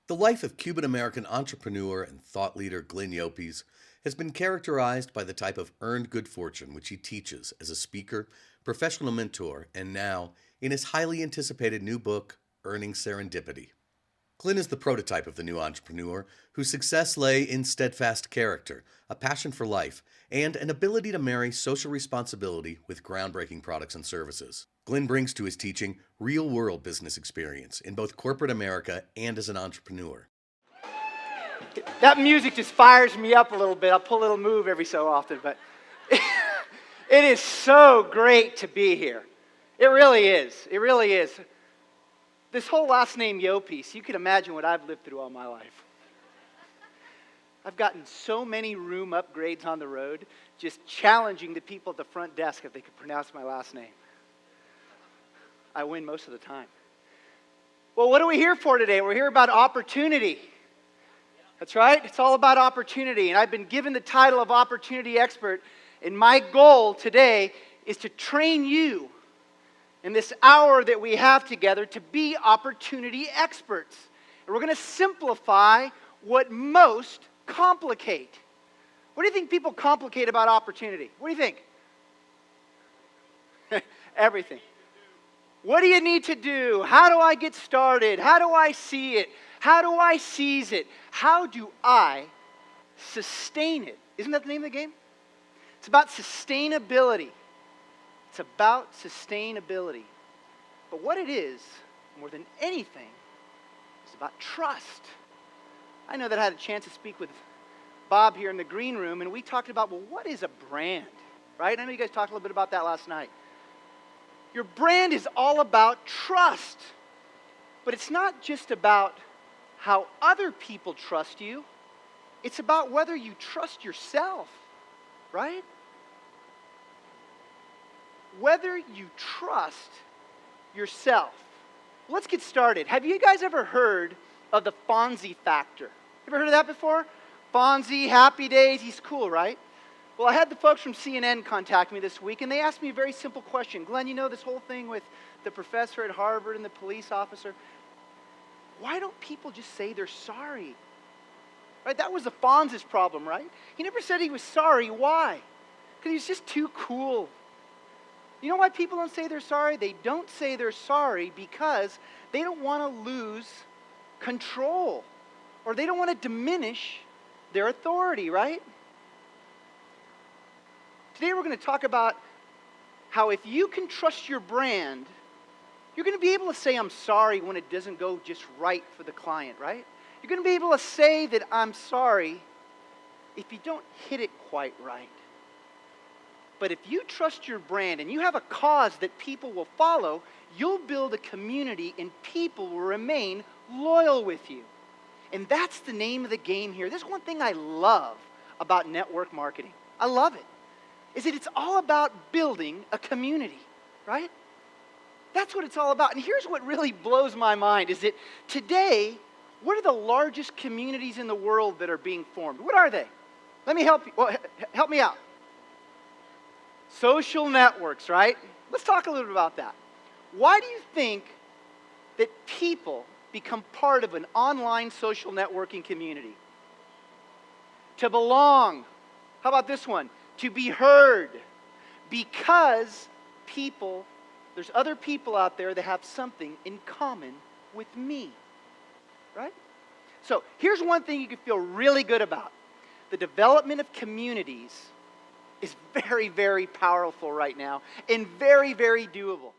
The life of Cuban-American entrepreneur and thought leader Glenn Llopis has been characterized by the type of earned good fortune which he teaches as a speaker, professional mentor, and now in his highly anticipated new book, Earning Serendipity. Glenn is the prototype of the new entrepreneur whose success lay in steadfast character, a passion for life, and an ability to marry social responsibility with groundbreaking products and services. Glenn brings to his teaching real-world business experience in both corporate America and as an entrepreneur. That music just fires me up a little bit. I'll pull a little move every so often, but it is so great to be here. It really is. It really is. This whole last name Llopis, you can imagine what I've lived through all my life. I've gotten so many room upgrades on the road, just challenging the people at the front desk if they could pronounce my last name. I win most of the time. Well, what are we here for today? We're here about opportunity. That's right. It's all about opportunity. And I've been given the title of opportunity expert. And my goal today is to train you in this hour that we have together to be opportunity experts. And we're going to simplify what most complicate. What do you think people complicate about opportunity? What do you think? Everything. What do you need to do? How do I get started? How do I see it? How do I seize it? How do I sustain it? Isn't that the name of the game? It's about sustainability. It's about sustainability. But what it is, more than anything, is about trust. I know that I had a chance to speak with Bob here in the green room, and we talked about, well, what is a brand? Right? I know you guys talked a little bit about that last night. Your brand is all about trust. But it's not just about how other people trust you. It's about whether you trust yourself, right? Whether you trust yourself. Let's get started. Have you guys ever heard of the Fonzie factor? Ever heard of that before? Fonzie, Happy Days, he's cool, right? Well, I had the folks from CNN contact me this week, and they asked me a very simple question. Glenn, you know this whole thing with the professor at Harvard and the police officer? Why don't people just say they're sorry? Right? That was the Fonz's problem, right? He never said he was sorry. Why? Because he's just too cool. You know why people don't say they're sorry? They don't say they're sorry because they don't want to lose control, or they don't want to diminish their authority, right? Today we're going to talk about how if you can trust your brand, you're going to be able to say I'm sorry when it doesn't go just right for the client, right? You're going to be able to say that I'm sorry if you don't hit it quite right. But if you trust your brand and you have a cause that people will follow, you'll build a community and people will remain loyal with you. And that's the name of the game here. There's one thing I love about network marketing. I love it. Is that it's all about building a community, right? That's what it's all about. And here's what really blows my mind is that today, what are the largest communities in the world that are being formed? What are they? Let me help you. Well, help me out. Social networks, right? Let's talk a little bit about that. Why do you think that people become part of an online social networking community? To belong. How about this one? To be heard. Because there's other people out there that have something in common with me. Right? So here's one thing you can feel really good about. The development of communities is very, very powerful right now and very, very doable.